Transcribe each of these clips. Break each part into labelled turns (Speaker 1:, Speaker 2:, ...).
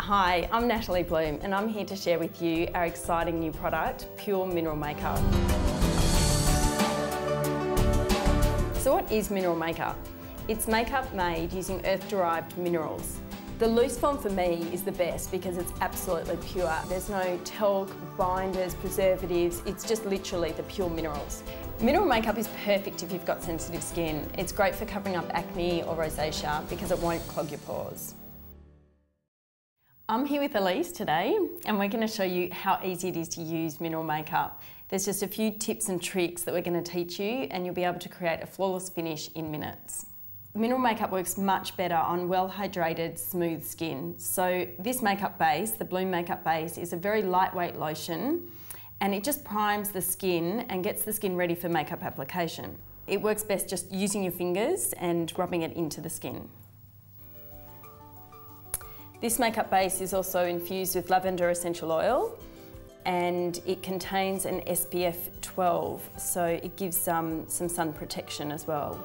Speaker 1: Hi, I'm Natalie Bloom and I'm here to share with you our exciting new product, Pure Mineral Makeup. So what is mineral makeup? It's makeup made using earth-derived minerals. The loose form for me is the best because it's absolutely pure. There's no talc, binders, preservatives, it's just literally the pure minerals. Mineral makeup is perfect if you've got sensitive skin. It's great for covering up acne or rosacea because it won't clog your pores. I'm here with Elise today and we're going to show you how easy it is to use mineral makeup. There's just a few tips and tricks that we're going to teach you and you'll be able to create a flawless finish in minutes. Mineral makeup works much better on well-hydrated, smooth skin. So this makeup base, the Bloom makeup base, is a very lightweight lotion and it just primes the skin and gets the skin ready for makeup application. It works best just using your fingers and rubbing it into the skin. This makeup base is also infused with lavender essential oil and it contains an SPF 12, so it gives some sun protection as well.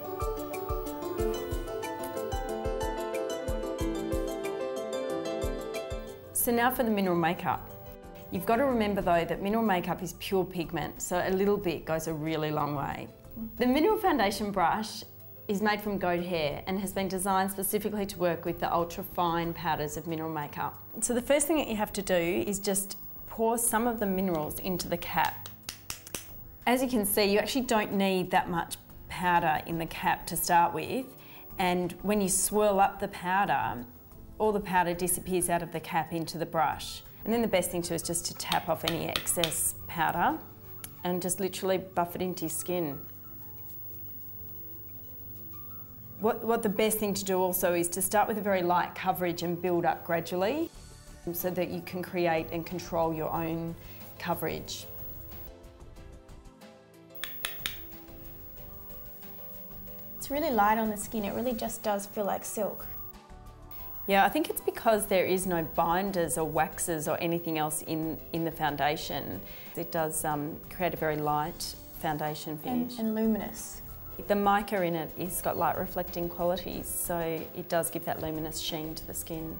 Speaker 1: So now for the mineral makeup. You've got to remember though that mineral makeup is pure pigment, so a little bit goes a really long way. The mineral foundation brush is made from goat hair and has been designed specifically to work with the ultra fine powders of mineral makeup. So the first thing that you have to do is just pour some of the minerals into the cap. As you can see, you actually don't need that much powder in the cap to start with, and when you swirl up the powder, all the powder disappears out of the cap into the brush. And then the best thing to do is just to tap off any excess powder and just literally buff it into your skin. What the best thing to do also is to start with a very light coverage and build up gradually so that you can create and control your own coverage.
Speaker 2: It's really light on the skin, it really just does feel like silk.
Speaker 1: Yeah, I think it's because there is no binders or waxes or anything else in the foundation. It does create a very light foundation finish.
Speaker 2: And luminous.
Speaker 1: The mica in it has got light reflecting qualities, so it does give that luminous sheen to the skin.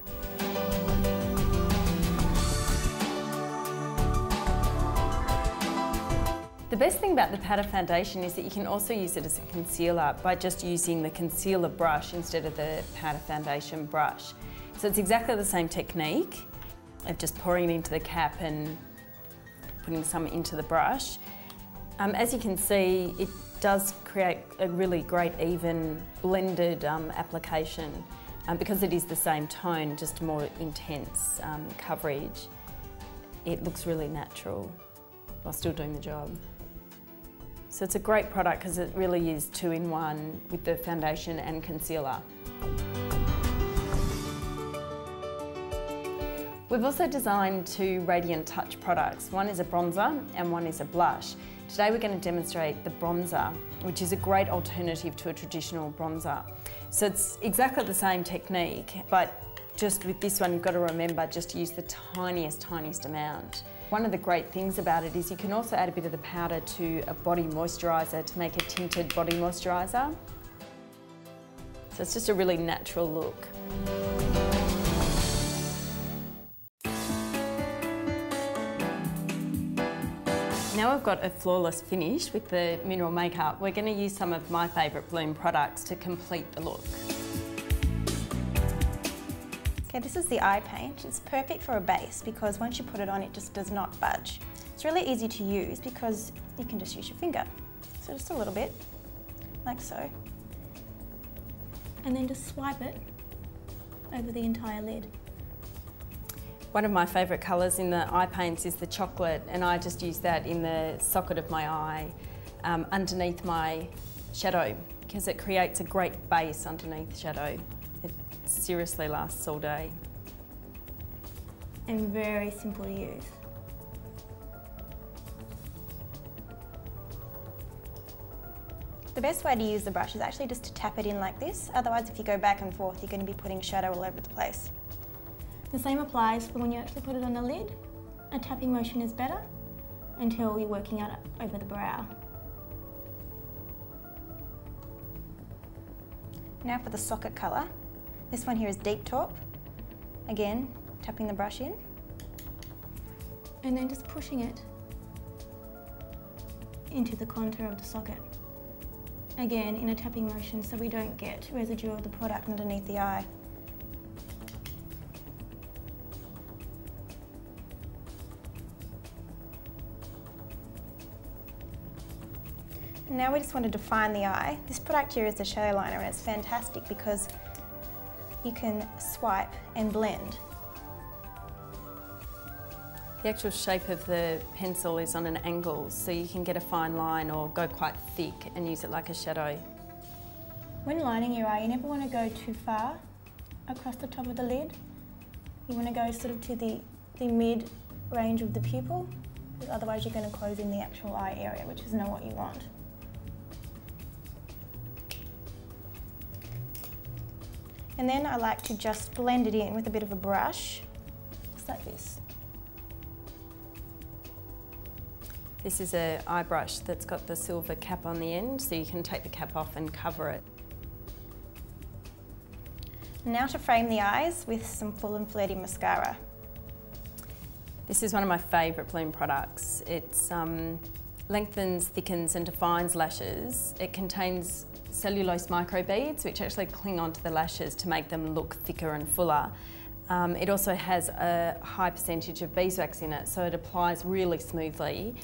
Speaker 1: The best thing about the powder foundation is that you can also use it as a concealer by just using the concealer brush instead of the powder foundation brush. So it's exactly the same technique of just pouring it into the cap and putting some into the brush. As you can see, it does create a really great even blended application because it is the same tone, just more intense coverage. It looks really natural while still doing the job. So it's a great product because it really is 2-in-1 with the foundation and concealer. We've also designed 2 Radiant Touch products. One is a bronzer and one is a blush. Today we're going to demonstrate the bronzer, which is a great alternative to a traditional bronzer. So it's exactly the same technique, but just with this one you've got to remember just to use the tiniest amount. One of the great things about it is you can also add a bit of the powder to a body moisturiser to make a tinted body moisturiser. So it's just a really natural look. Now we've got a flawless finish with the mineral makeup, we're going to use some of my favourite Bloom products to complete the look.
Speaker 2: Okay, this is the eye paint. It's perfect for a base because once you put it on, it just does not budge. It's really easy to use because you can just use your finger. So just a little bit, like so. And then just swipe it over the entire lid.
Speaker 1: One of my favourite colours in the eye paints is the chocolate, and I just use that in the socket of my eye underneath my shadow because it creates a great base underneath shadow. It seriously lasts all day.
Speaker 2: And very simple to use. The best way to use the brush is actually just to tap it in like this, otherwise if you go back and forth you're going to be putting shadow all over the place. The same applies for when you actually put it on the lid. A tapping motion is better until you're working out over the brow. Now for the socket colour. This one here is Deep Taupe. Again, tapping the brush in, and then just pushing it into the contour of the socket. Again, in a tapping motion so we don't get residue of the product underneath the eye. Now we just want to define the eye. This product here is the shadow liner, and it's fantastic because you can swipe and blend.
Speaker 1: The actual shape of the pencil is on an angle, so you can get a fine line or go quite thick and use it like a shadow.
Speaker 2: When lining your eye, you never want to go too far across the top of the lid. You want to go sort of to the mid range of the pupil, because otherwise you're going to close in the actual eye area, which is not what you want. And then I like to just blend it in with a bit of a brush, just like this.
Speaker 1: This is an eye brush that's got the silver cap on the end, so you can take the cap off and cover it.
Speaker 2: Now to frame the eyes with some Full and Flirty mascara.
Speaker 1: This is one of my favourite Bloom products. It lengthens, thickens and defines lashes. It contains cellulose microbeads which actually cling onto the lashes to make them look thicker and fuller. It also has a high percentage of beeswax in it, so it applies really smoothly.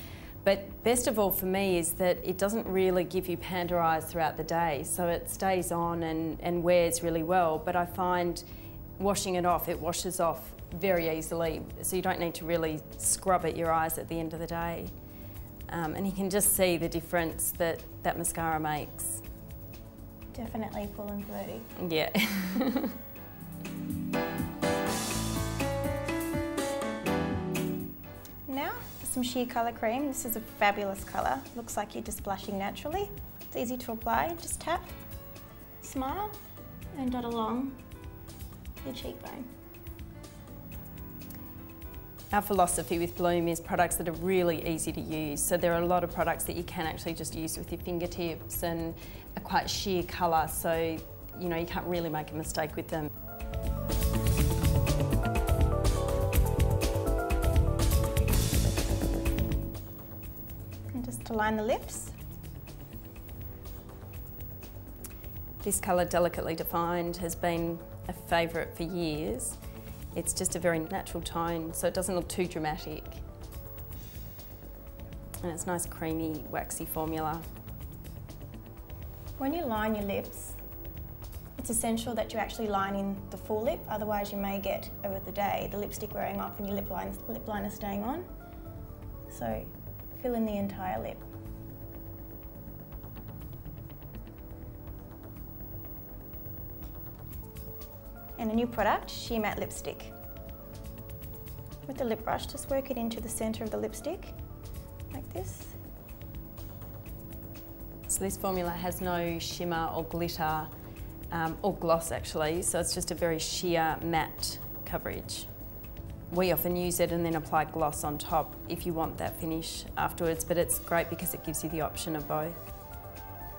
Speaker 1: But best of all for me is that it doesn't really give you panda eyes throughout the day, so it stays on and wears really well. But I find washing it off, it washes off very easily, so you don't need to really scrub at your eyes at the end of the day. And you can just see the difference that that mascara makes.
Speaker 2: Definitely Full and Flirty.
Speaker 1: Yeah.
Speaker 2: Now for some sheer colour cream. This is a fabulous colour. Looks like you're just blushing naturally. It's easy to apply. Just tap, smile and dot along your cheekbone.
Speaker 1: Our philosophy with Bloom is products that are really easy to use. So there are a lot of products that you can actually just use with your fingertips and are quite sheer colour, so you can't really make a mistake with them.
Speaker 2: And just to line the lips.
Speaker 1: This colour, Delicately Defined, has been a favourite for years. It's just a very natural tone, so it doesn't look too dramatic. And it's nice, creamy, waxy formula.
Speaker 2: When you line your lips, it's essential that you actually line in the full lip, otherwise you may get, over the day, the lipstick wearing off and your lip liner staying on. So fill in the entire lip. And a new product, Sheer Matte Lipstick. With the lip brush, just work it into the centre of the lipstick, like this.
Speaker 1: So this formula has no shimmer or glitter, or gloss actually, so it's just a very sheer matte coverage. We often use it and then apply gloss on top if you want that finish afterwards, but it's great because it gives you the option of both.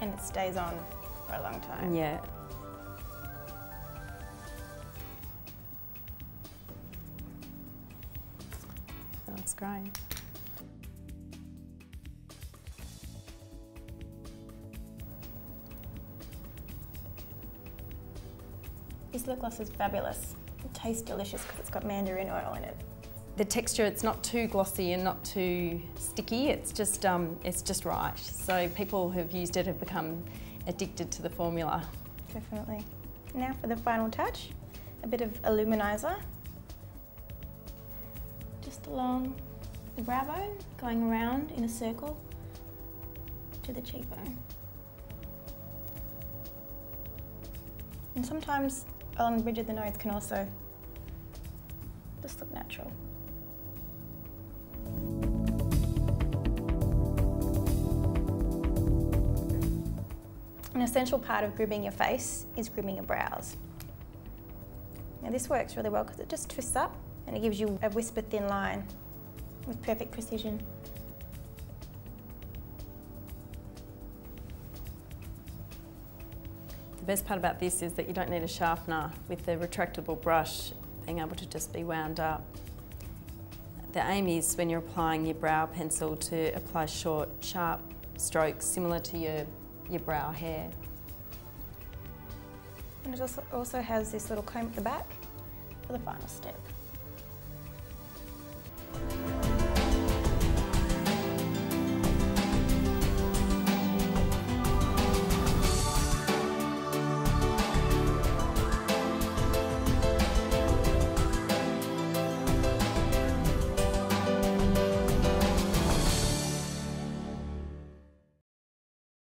Speaker 2: And it stays on for a long time.
Speaker 1: Yeah. That looks great.
Speaker 2: This lip gloss is fabulous. It tastes delicious because it's got mandarin oil in it.
Speaker 1: The texture, it's not too glossy and not too sticky, it's just right. So people who've used it have become addicted to the formula.
Speaker 2: Definitely. Now for the final touch, a bit of Illuminizer. Just along the brow bone, going around in a circle to the cheekbone. And sometimes along the bridge of the nose can also just look natural. An essential part of grooming your face is grooming your brows. Now this works really well because it just twists up and it gives you a whisper thin line with perfect precision.
Speaker 1: The best part about this is that you don't need a sharpener. With the retractable brush, being able to just be wound up. The aim is when you're applying your brow pencil to apply short, sharp strokes similar to your brow hair.
Speaker 2: And it also has this little comb at the back for the final step.